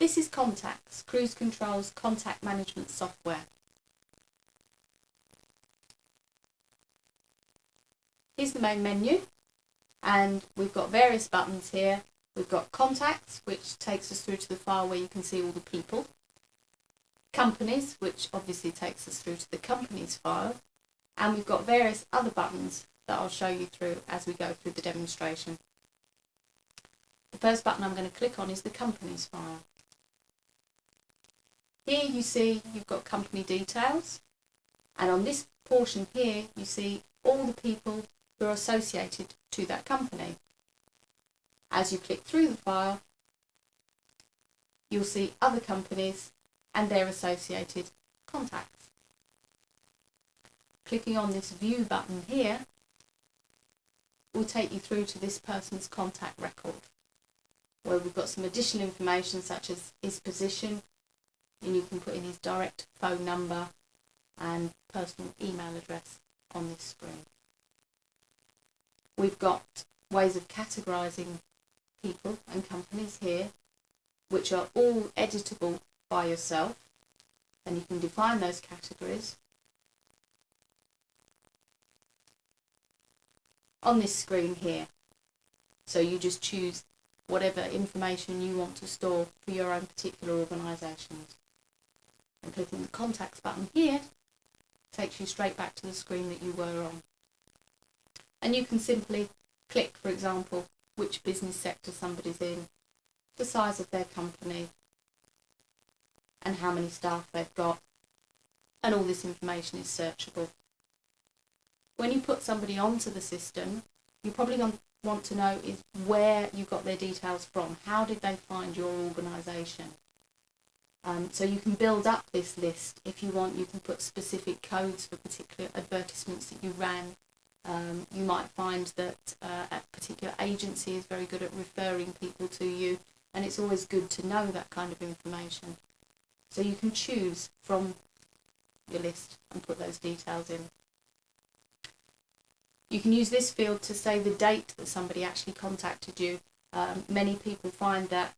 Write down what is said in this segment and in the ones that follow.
This is Contacts, Cruse Control's contact management software. Here's the main menu, and we've got various buttons here. We've got Contacts, which takes us through to the file where you can see all the people. Companies, which obviously takes us through to the companies file. And we've got various other buttons that I'll show you through as we go through the demonstration. The first button I'm going to click on is the companies file. Here you see you've got company details, and on this portion here you see all the people who are associated to that company. As you click through the file, you'll see other companies and their associated contacts. Clicking on this View button here will take you through to this person's contact record, where we've got some additional information such as his position, and you can put in his direct phone number and personal email address on this screen. We've got ways of categorising people and companies here, which are all editable by yourself, and you can define those categories. On this screen here, so you just choose whatever information you want to store for your own particular organisations. And clicking the Contacts button here takes you straight back to the screen that you were on. And you can simply click, for example, which business sector somebody's in, the size of their company, and how many staff they've got, and all this information is searchable. When you put somebody onto the system, you probably want to know is where you got their details from. How did they find your organisation? So you can build up this list. If you want, you can put specific codes for particular advertisements that you ran. You might find that a particular agency is very good at referring people to you, and it's always good to know that kind of information. So you can choose from your list and put those details in. You can use this field to say the date that somebody actually contacted you. Many people find that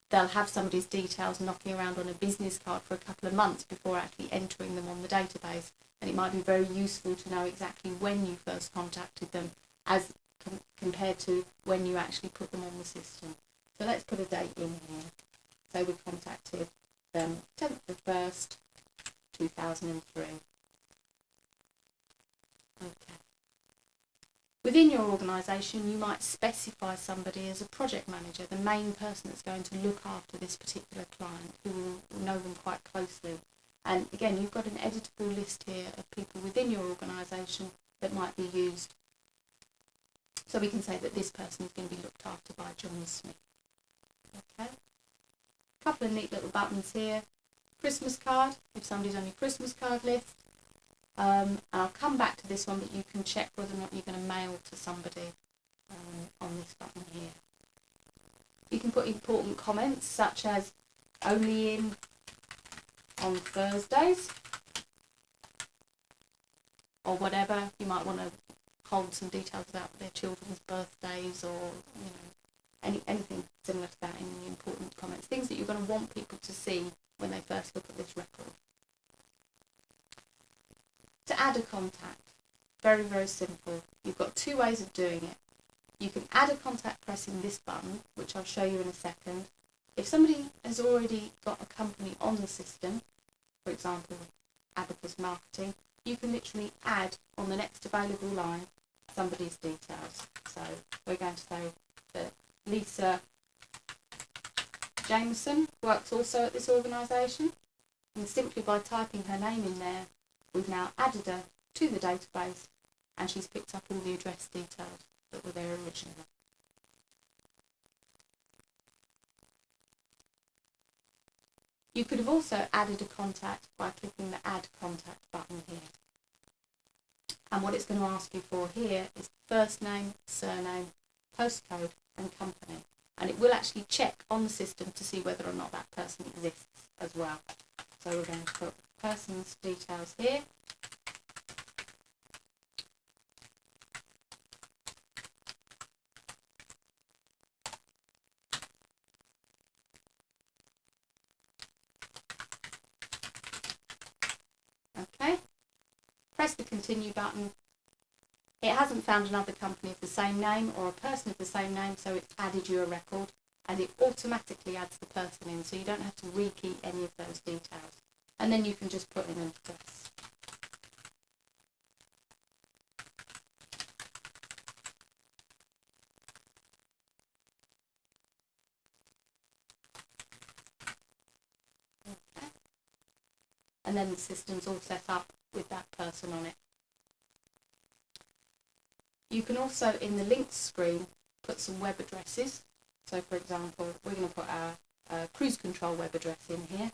they'll have somebody's details knocking around on a business card for a couple of months before actually entering them on the database. And it might be very useful to know exactly when you first contacted them as compared to when you actually put them on the system. So let's put a date in here. So we contacted them 10th of 1st, 2003. Okay. Within your organisation, you might specify somebody as a project manager, the main person that's going to look after this particular client, who will know them quite closely. And again, you've got an editable list here of people within your organisation that might be used. So we can say that this person is going to be looked after by John Smith. Okay. A couple of neat little buttons here. Christmas card, if somebody's on your Christmas card list. And I'll come back to this one, but you can check whether or not you're going to mail to somebody on this button here. You can put important comments such as only in on Thursdays or whatever. You might want to hold some details about their children's birthdays, or anything similar to that in the important comments. Things that you're going to want people to see when they first look at this record. To add a contact, very, very simple. You've got two ways of doing it. You can add a contact pressing this button, which I'll show you in a second. If somebody has already got a company on the system, for example, Abacus Marketing, you can literally add on the next available line somebody's details. So we're going to say that Lisa Jameson works also at this organisation, and simply by typing her name in there, we've now added her to the database, and she's picked up all the address details that were there originally. You could have also added a contact by clicking the Add Contact button here. And what it's going to ask you for here is first name, surname, postcode and company. And it will actually check on the system to see whether or not that person exists as well. So we're going to put person's details here. continue button, it hasn't found another company of the same name or a person of the same name, so it's added you a record, and it automatically adds the person in, so you don't have to rekey any of those details. And then you can just put in an address. Okay. And then the system's all set up with that person on it. You can also, in the links screen, put some web addresses. So, for example, we're going to put our Cruse Control web address in here.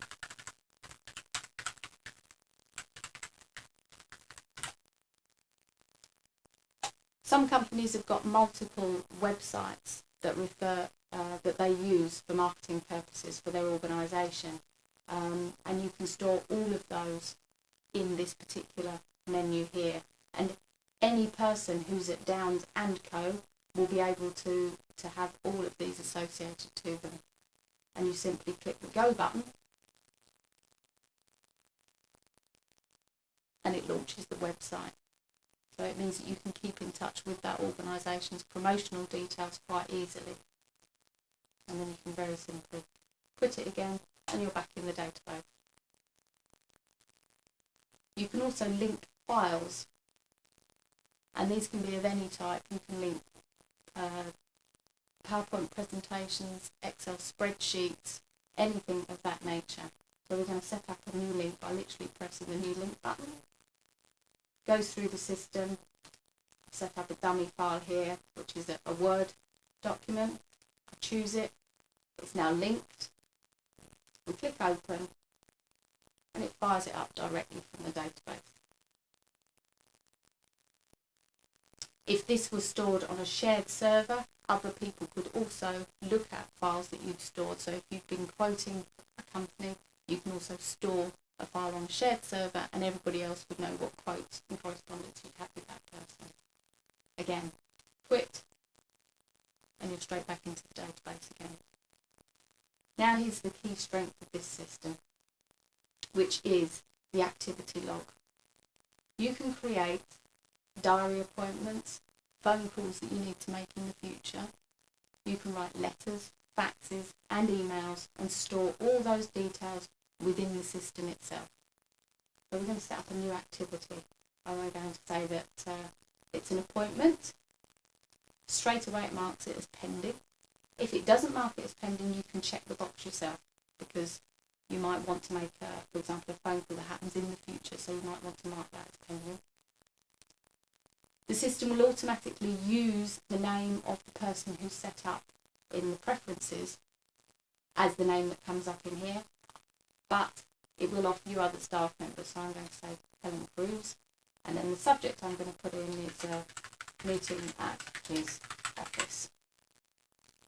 Some companies have got multiple websites that that they use for marketing purposes for their organisation, and you can store all of those in this particular menu here. And any person who's at Downs & Co will be able to have all of these associated to them. And you simply click the Go button, and it launches the website. So it means that you can keep in touch with that organisation's promotional details quite easily. And then you can very simply quit it again, and you're back in the database. You can also link files, and these can be of any type. You can link PowerPoint presentations, Excel spreadsheets, anything of that nature. So we're going to set up a new link by literally pressing the new link button. Goes through the system, set up a dummy file here, which is a Word document. I choose it, it's now linked. We click open, and it fires it up directly from the database. If this was stored on a shared server, other people could also look at files that you've stored. So if you've been quoting a company, you can also store a file on a shared server, and everybody else would know what quotes and correspondence you've had with that person. Again, quit, and you're straight back into the database again. Now here's the key strength of this system, which is the activity log. You can create diary appointments, phone calls that you need to make in the future. You can write letters, faxes and emails and store all those details within the system itself. So we're going to set up a new activity. I'm going to say that it's an appointment. Straight away it marks it as pending. If it doesn't mark it as pending, you can check the box yourself, because you might want to make, for example, a phone call that happens in the future, so you might want to mark that as pending. The system will automatically use the name of the person who's set up in the preferences as the name that comes up in here, but it will offer you other staff members. So I'm going to say Helen Cruse, and then the subject I'm going to put in is a meeting at his office.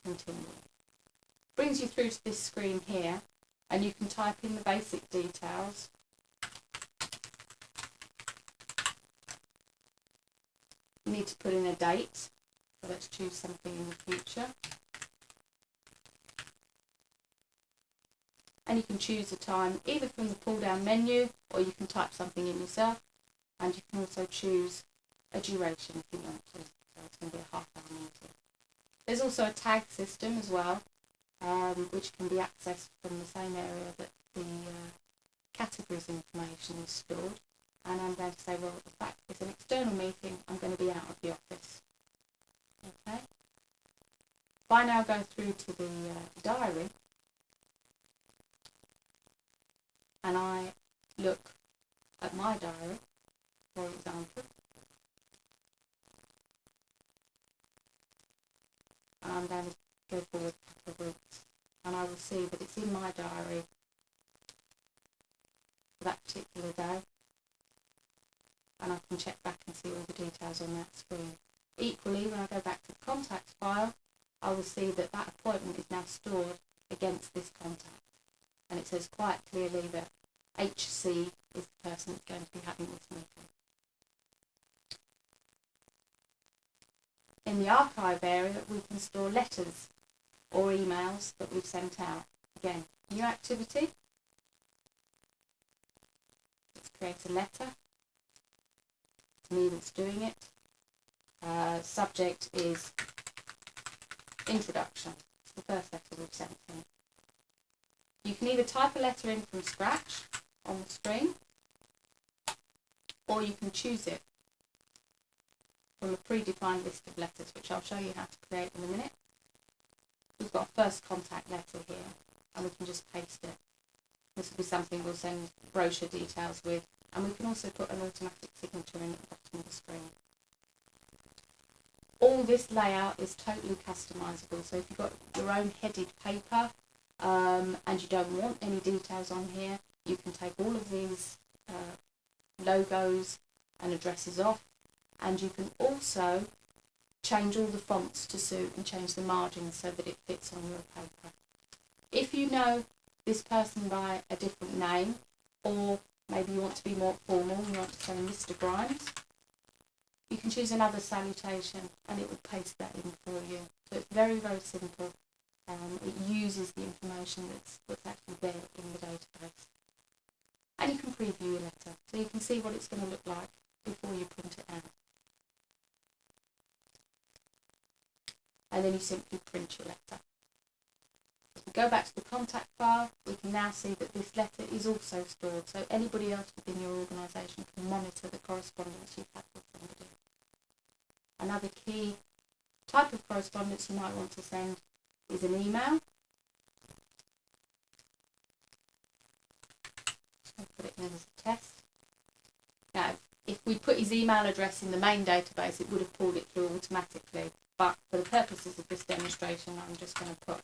Continue. Brings you through to this screen here, and you can type in the basic details. You need to put in a date, so let's choose something in the future. And you can choose a time either from the pull-down menu, or you can type something in yourself, and you can also choose a duration if you want to. So it's going to be a half-hour meeting. There's also a tag system as well, which can be accessed from the same area that the categories information is stored. And I'm going to say, well, the fact it's an external meeting, I'm going to be out of the office. Okay. If I now go through to the diary, and I look at my diary, for example, and I'm going to go forward a couple of weeks, and I will see that it's in my diary for that particular day, and I can check back and see all the details on that screen. Equally, when I go back to the contacts file, I will see that that appointment is now stored against this contact, and it says quite clearly that HC is the person that's going to be having this meeting. In the archive area, we can store letters or emails that we've sent out. Again, new activity. Let's create a letter. me that's doing it. Subject is introduction. It's the first letter we've sent in. You can either type a letter in from scratch on the screen, or you can choose it from a predefined list of letters, which I'll show you how to create in a minute. We've got a first contact letter here, and we can just paste it. This will be something we'll send brochure details with, and we can also put an automatic signature in at the bottom of the screen. All this layout is totally customizable, so if you've got your own headed paper and you don't want any details on here, you can take all of these logos and addresses off, and you can also change all the fonts to suit and change the margins so that it fits on your paper. If you know this person by a different name, or maybe you want to be more formal, you want to say Mr. Grimes, you can choose another salutation and it will paste that in for you. So it's very, very simple. It uses the information that's actually there in the database. And you can preview your letter, so you can see what it's going to look like before you print it out. And then you simply print your letter. If we go back to the contact file, we can now see that this letter is also stored, so anybody else within your organisation can monitor the correspondence you've had with somebody. Another key type of correspondence you might want to send is an email. I'll put it in as a test. Now, if we put his email address in the main database, it would have pulled it through automatically. But for the purposes of this demonstration, I'm just going to put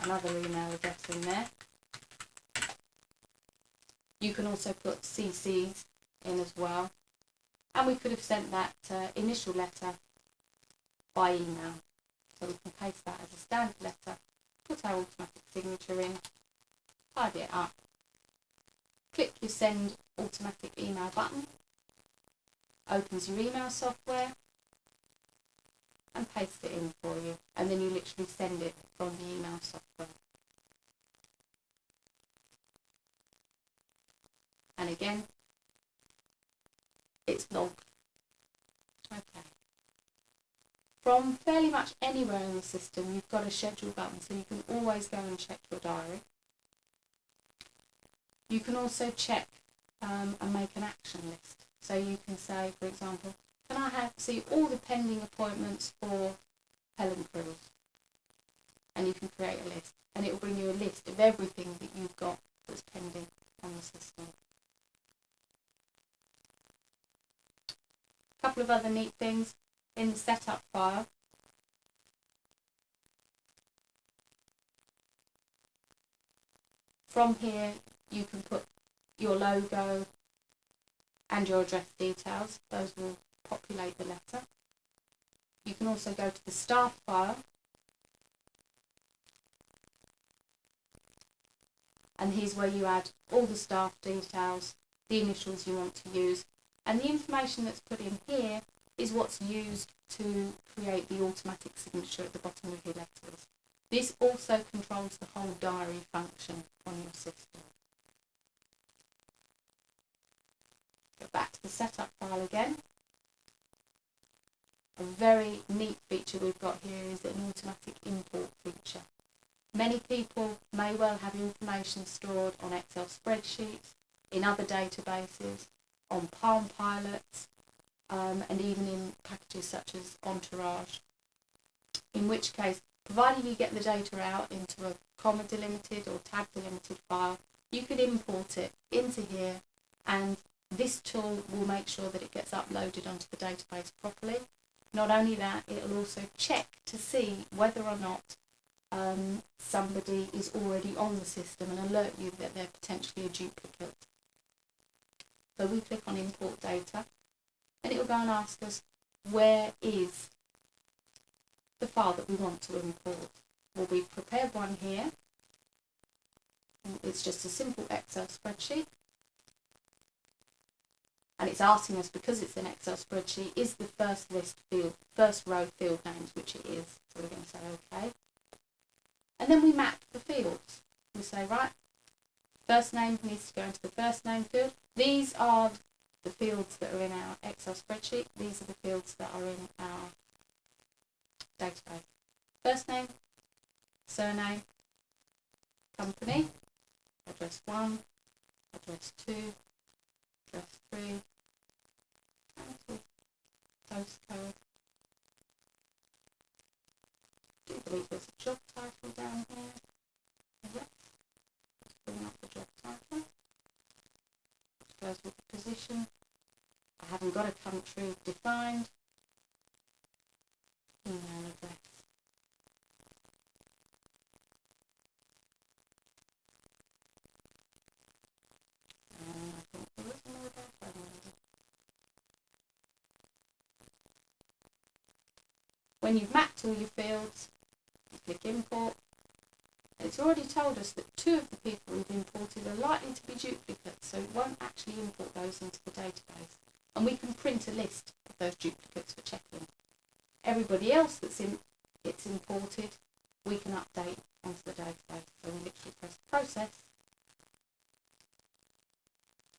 another email address in there. You can also put CCs in as well. And we could have sent that initial letter by email. So we can paste that as a standard letter, put our automatic signature in, tidy it up, click your send automatic email button, opens your email software, and paste it in for you. And then you literally send it from the email software. And again, it's logged. Okay. From fairly much anywhere in the system, you've got a schedule button, so you can always go and check your diary. You can also check and make an action list. So you can say, for example, can I see all the pending appointments for Helen Cruse? And you can create a list, and it will bring you a list of everything that you've got that's pending on the system. A couple of other neat things in the setup file. From here, you can put your logo and your address details. Those will populate the letter. You can also go to the staff file, and here's where you add all the staff details, the initials you want to use, and the information that's put in here is what's used to create the automatic signature at the bottom of your letters. This also controls the whole diary function on your system. Go back to the setup file again. A very neat feature we've got here is an automatic import feature. Many people may well have information stored on Excel spreadsheets, in other databases, on Palm Pilots, and even in packages such as Entourage. In which case, provided you get the data out into a comma delimited or tab delimited file, you could import it into here, and this tool will make sure that it gets uploaded onto the database properly. Not only that, it will also check to see whether or not somebody is already on the system and alert you that they're potentially a duplicate. So we click on import data, and it will go and ask us, where is the file that we want to import? Well, we've prepared one here. It's just a simple Excel spreadsheet. And it's asking us, because it's an Excel spreadsheet, is the first row field names, which it is. So we're going to say OK. And then we map the fields. We say, right, first name needs to go into the first name field. These are the fields that are in our Excel spreadsheet. These are the fields that are in our database. First name, surname, company, address 1, address 2, address 3, postcode. I do believe there's a job title down here. Yep. Let's bring up the job title. Which goes with the position. I haven't got a country defined. Email address. I think there is another phone number. When you've mapped all your fields, you click import. It's already told us that 2 of the people we've imported are likely to be duplicates, so it won't actually import those into the database. And we can print a list of those duplicates for checking. Everybody else that's imported, we can update onto the database. So we literally press process,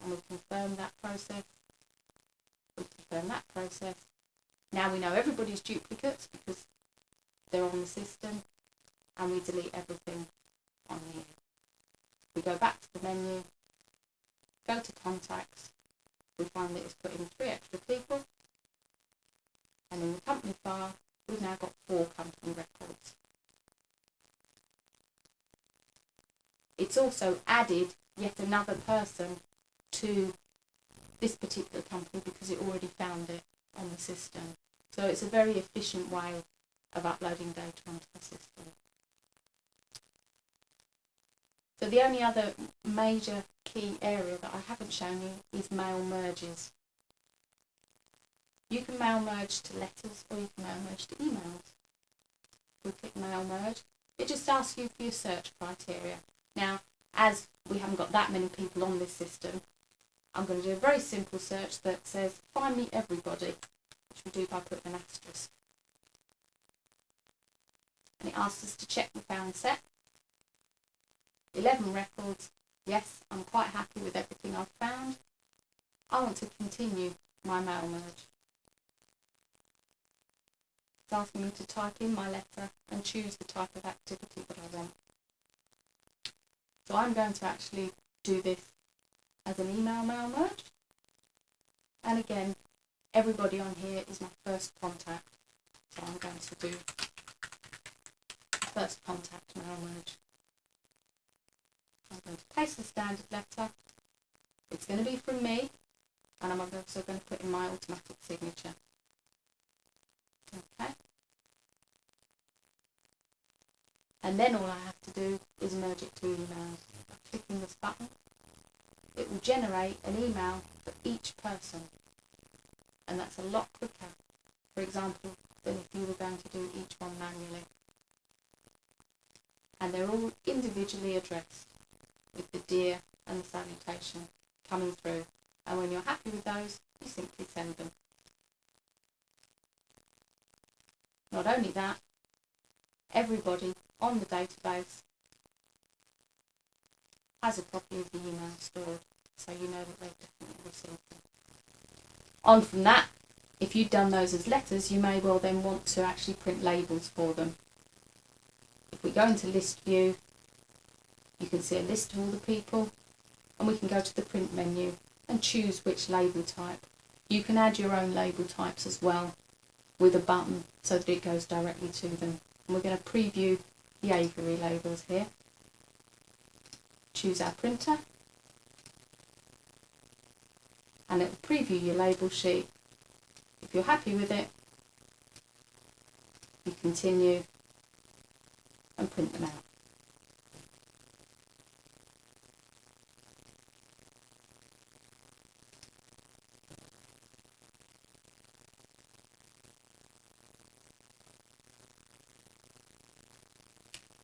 and we confirm that process. We confirm that process. Now we know everybody's duplicates because they're on the system, and we delete everything on here. We go back to the menu, go to contacts, we find that it's put in 3 extra people, and in the company file, we've now got 4 company records. It's also added yet another person to this particular company because it already found it on the system. So it's a very efficient way of uploading data onto the system. So the only other major key area that I haven't shown you is mail merges. You can mail merge to letters or you can mail merge to emails. We click mail merge. It just asks you for your search criteria. Now, as we haven't got that many people on this system, I'm going to do a very simple search that says find me everybody, which we do by putting an asterisk. And it asks us to check the found set. 11 records. Yes, I'm quite happy with everything I've found. I want to continue my mail merge. It's asking me to type in my letter and choose the type of activity that I want. So I'm going to actually do this as an email mail merge. And again, everybody on here is my first contact. So I'm going to do first contact mail merge. I'm going to paste the standard letter. It's going to be from me, and I'm also going to put in my automatic signature. Okay. And then all I have to do is merge it to emails. By clicking this button, it will generate an email for each person. And that's a lot quicker, for example, than if you were going to do each one manually. And they're all individually addressed with the dear and the salutation coming through. And when you're happy with those, you simply send them. Not only that, everybody on the database has a copy of the email stored, so you know that they've definitely received them. On from that, if you've done those as letters, you may well then want to actually print labels for them. If we go into list view, you can see a list of all the people, and we can go to the print menu and choose which label type. You can add your own label types as well with a button so that it goes directly to them. And we're going to preview the Avery labels here. Choose our printer, and it will preview your label sheet. If you're happy with it, you continue and print them out.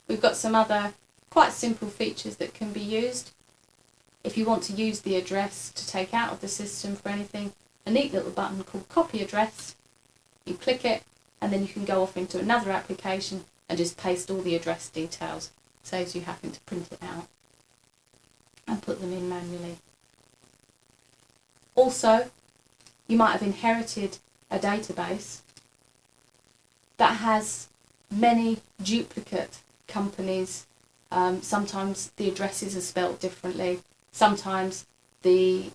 We've got some other quite simple features that can be used. If you want to use the address to take out of the system for anything, a neat little button called copy address. You click it and then you can go off into another application and just paste all the address details. Saves you having to print it out and put them in manually. Also, you might have inherited a database that has many duplicate companies. Sometimes the addresses are spelt differently. Sometimes even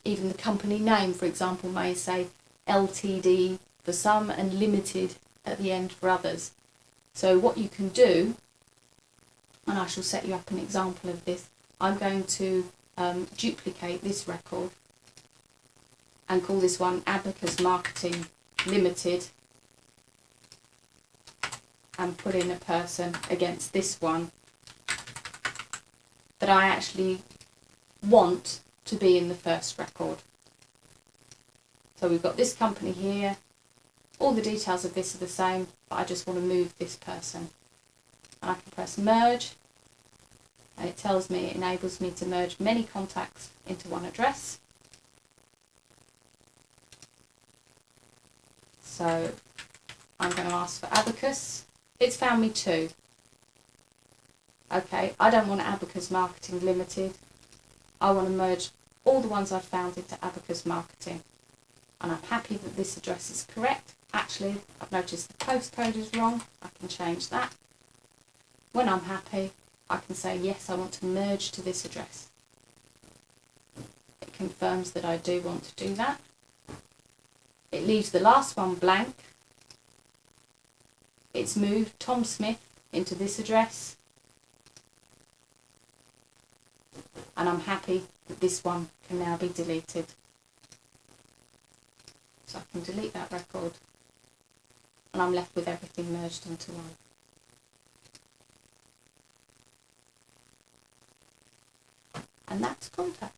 the company name, for example, may say LTD for some and limited at the end for others. So what you can do, and I shall set you up an example of this, I'm going to duplicate this record and call this one Abacus Marketing Limited, and put in a person against this one that I actually want to be in the first record. So we've got this company here, all the details of this are the same, but I just want to move this person. And I can press merge, and it tells me, it enables me to merge many contacts into one address. So I'm going to ask for Abacus. It's found me 2. Okay, I don't want Abacus Marketing Limited. I want to merge all the ones I've found into Abacus Marketing. And I'm happy that this address is correct. Actually, I've noticed the postcode is wrong. I can change that. When I'm happy, I can say, yes, I want to merge to this address. It confirms that I do want to do that. It leaves the last one blank. It's moved Tom Smith into this address. And I'm happy that this one can now be deleted. So I can delete that record. And I'm left with everything merged into one. And that's contact.